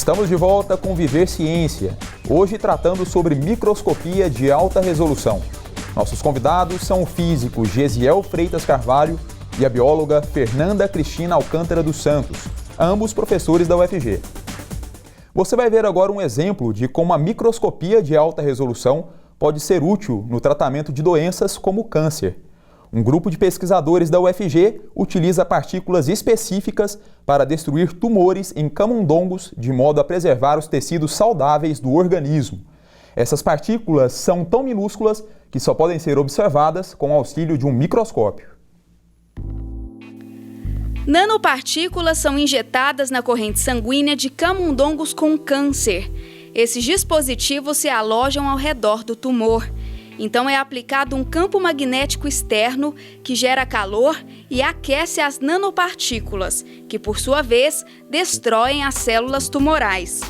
Estamos de volta com Viver Ciência, hoje tratando sobre microscopia de alta resolução. Nossos convidados são o físico Gesiel Freitas Carvalho e a bióloga Fernanda Cristina Alcântara dos Santos, ambos professores da UFG. Você vai ver agora um exemplo de como a microscopia de alta resolução pode ser útil no tratamento de doenças como o câncer. Um grupo de pesquisadores da UFG utiliza partículas específicas para destruir tumores em camundongos de modo a preservar os tecidos saudáveis do organismo. Essas partículas são tão minúsculas que só podem ser observadas com o auxílio de um microscópio. Nanopartículas são injetadas na corrente sanguínea de camundongos com câncer. Esses dispositivos se alojam ao redor do tumor. Então é aplicado um campo magnético externo que gera calor e aquece as nanopartículas, que por sua vez destroem as células tumorais.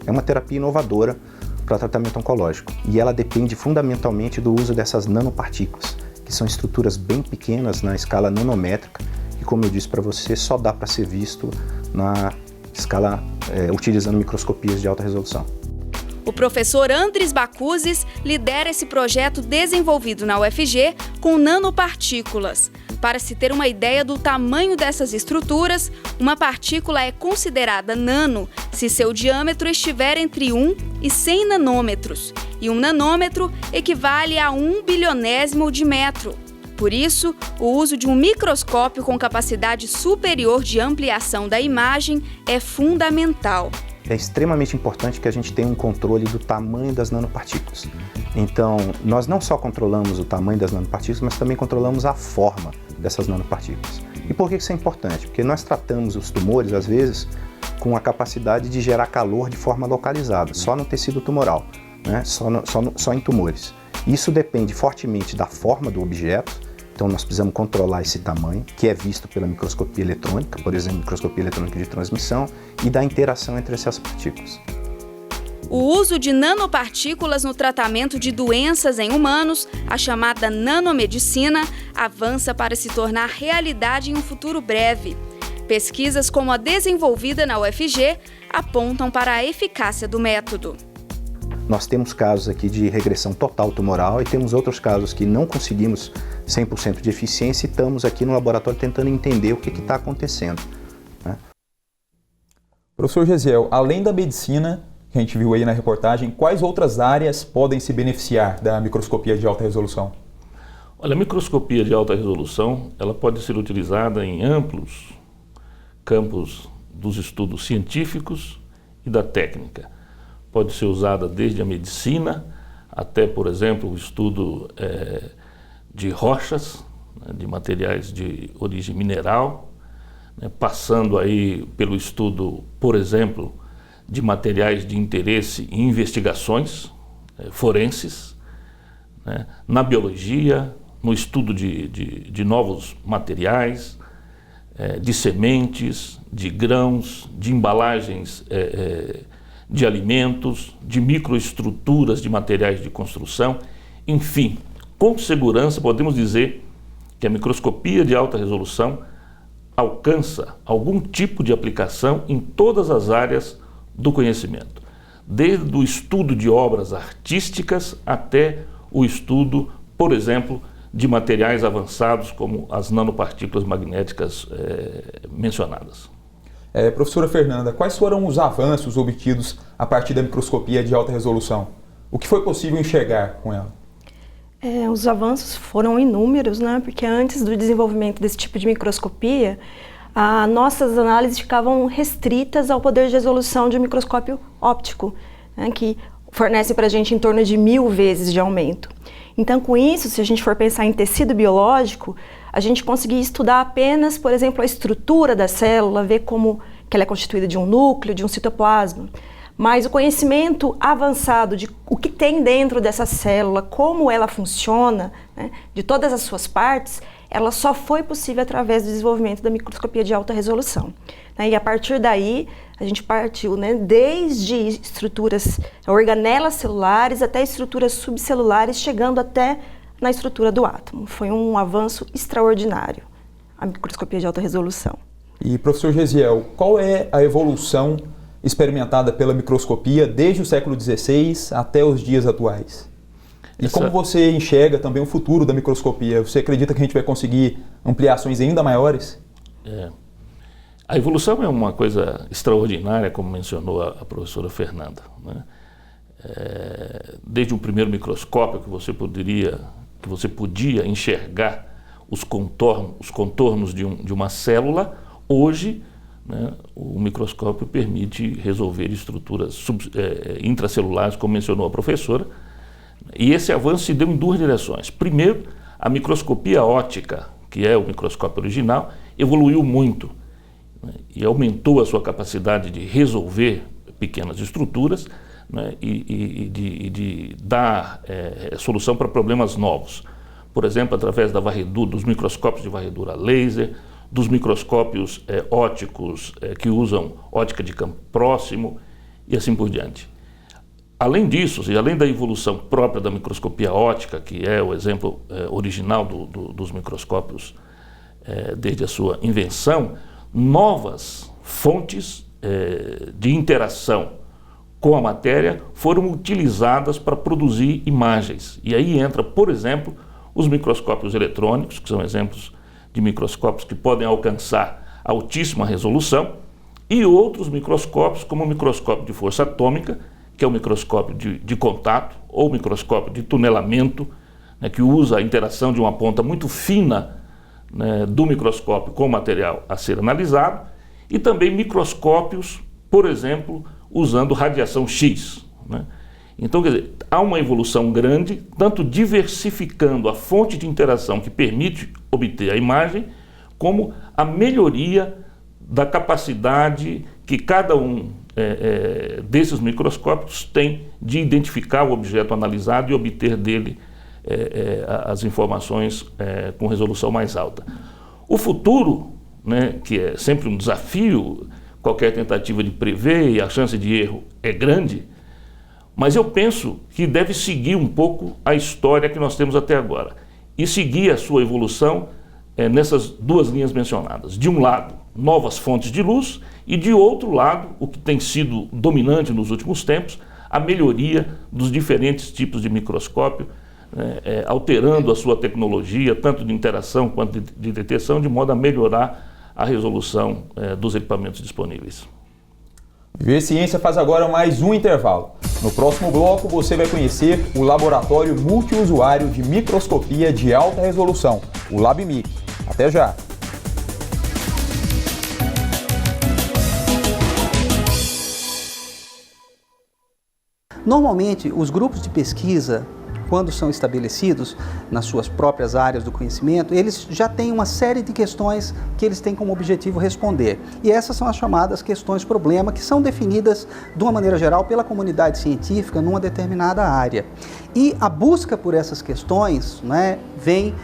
É uma terapia inovadora para tratamento oncológico e ela depende fundamentalmente do uso dessas nanopartículas, que são estruturas bem pequenas na escala nanométrica e, como eu disse para você, só dá para ser visto na escala utilizando microscopias de alta resolução. O professor Andris Bakuzis lidera esse projeto desenvolvido na UFG com nanopartículas. Para se ter uma ideia do tamanho dessas estruturas, uma partícula é considerada nano se seu diâmetro estiver entre 1 e 100 nanômetros, e 1 nanômetro equivale a 1 bilionésimo de metro. Por isso, o uso de um microscópio com capacidade superior de ampliação da imagem é fundamental. É extremamente importante que a gente tenha um controle do tamanho das nanopartículas. Então, nós não só controlamos o tamanho das nanopartículas, mas também controlamos a forma dessas nanopartículas. E por que isso é importante? Porque nós tratamos os tumores, às vezes, com a capacidade de gerar calor de forma localizada, só no tecido tumoral, né? Só em tumores. Isso depende fortemente da forma do objeto. Então nós precisamos controlar esse tamanho, que é visto pela microscopia eletrônica, por exemplo, microscopia eletrônica de transmissão, e da interação entre essas partículas. O uso de nanopartículas no tratamento de doenças em humanos, a chamada nanomedicina, avança para se tornar realidade em um futuro breve. Pesquisas como a desenvolvida na UFG apontam para a eficácia do método. Nós temos casos aqui de regressão total tumoral e temos outros casos que não conseguimos 100% de eficiência e estamos aqui no laboratório tentando entender o que está acontecendo, né? Professor Gesiel, além da medicina, que a gente viu aí na reportagem, quais outras áreas podem se beneficiar da microscopia de alta resolução? Olha, a microscopia de alta resolução ela pode ser utilizada em amplos campos dos estudos científicos e da técnica. Pode ser usada desde a medicina até, por exemplo, o estudo de rochas, né, de materiais de origem mineral, né, passando aí pelo estudo, por exemplo, de materiais de interesse em investigações forenses, né, na biologia, no estudo de novos materiais, de sementes, de grãos, de embalagens de alimentos, de microestruturas de materiais de construção, enfim, com segurança podemos dizer que a microscopia de alta resolução alcança algum tipo de aplicação em todas as áreas do conhecimento, desde o estudo de obras artísticas até o estudo, por exemplo, de materiais avançados como as nanopartículas magnéticas mencionadas. Professora Fernanda, quais foram os avanços obtidos a partir da microscopia de alta resolução? O que foi possível enxergar com ela? Os avanços foram inúmeros, né? Porque antes do desenvolvimento desse tipo de microscopia, nossas análises ficavam restritas ao poder de resolução de um microscópio óptico, né? Que fornece para a gente em torno de 1000 vezes de aumento. Então, com isso, se a gente for pensar em tecido biológico, a gente conseguia estudar apenas, por exemplo, a estrutura da célula, ver como que ela é constituída de um núcleo, de um citoplasma. Mas o conhecimento avançado de o que tem dentro dessa célula, como ela funciona, né, de todas as suas partes, ela só foi possível através do desenvolvimento da microscopia de alta resolução. E a partir daí, a gente partiu, né, desde estruturas, organelas celulares até estruturas subcelulares, chegando até na estrutura do átomo. Foi um avanço extraordinário, a microscopia de alta resolução. E, professor Gesiel, qual é a evolução experimentada pela microscopia desde o século XVI até os dias atuais. E como você enxerga também o futuro da microscopia? Você acredita que a gente vai conseguir ampliações ainda maiores? A evolução é uma coisa extraordinária, como mencionou a professora Fernanda, né? Desde o primeiro microscópio que você podia enxergar os contornos de uma célula, hoje, né, o microscópio permite resolver estruturas intracelulares, como mencionou a professora. E esse avanço se deu em duas direções. Primeiro, a microscopia óptica, que é o microscópio original, evoluiu muito, né, e aumentou a sua capacidade de resolver pequenas estruturas, né, e de dar solução para problemas novos. Por exemplo, através dos microscópios de varredura laser, dos microscópios ópticos que usam ótica de campo próximo e assim por diante. Além disso, e além da evolução própria da microscopia óptica, que é o exemplo original dos microscópios desde a sua invenção, novas fontes de interação com a matéria foram utilizadas para produzir imagens. E aí entra, por exemplo, os microscópios eletrônicos, que são exemplos de microscópios que podem alcançar altíssima resolução, e outros microscópios, como o microscópio de força atômica, que é o microscópio de contato, ou o microscópio de tunelamento, né, que usa a interação de uma ponta muito fina, né, do microscópio com o material a ser analisado, e também microscópios, por exemplo, usando radiação X, né? Então, quer dizer, há uma evolução grande, tanto diversificando a fonte de interação que permite obter a imagem, como a melhoria da capacidade que cada um desses microscópios tem de identificar o objeto analisado e obter dele as informações com resolução mais alta. O futuro, né, que é sempre um desafio, qualquer tentativa de prever, e a chance de erro é grande, mas eu penso que deve seguir um pouco a história que nós temos até agora e seguir a sua evolução nessas duas linhas mencionadas. De um lado, novas fontes de luz, e de outro lado, o que tem sido dominante nos últimos tempos, a melhoria dos diferentes tipos de microscópio, alterando a sua tecnologia, tanto de interação quanto de detecção, de modo a melhorar a resolução dos equipamentos disponíveis. Viver Ciência faz agora mais um intervalo. No próximo bloco você vai conhecer o Laboratório Multiusuário de Microscopia de Alta Resolução, o LabMIC. Até já! Normalmente, os grupos de pesquisa, quando são estabelecidos nas suas próprias áreas do conhecimento, eles já têm uma série de questões que eles têm como objetivo responder. E essas são as chamadas questões-problema, que são definidas, de uma maneira geral, pela comunidade científica numa determinada área. E a busca por essas questões, né, vem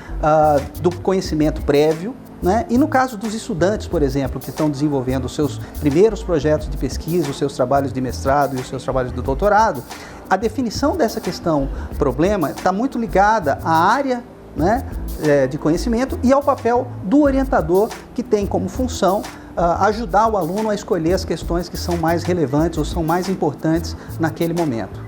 do conhecimento prévio, né? E no caso dos estudantes, por exemplo, que estão desenvolvendo os seus primeiros projetos de pesquisa, os seus trabalhos de mestrado e os seus trabalhos de doutorado, a definição dessa questão-problema está muito ligada à área, né, de conhecimento e ao papel do orientador, que tem como função ajudar o aluno a escolher as questões que são mais relevantes ou são mais importantes naquele momento.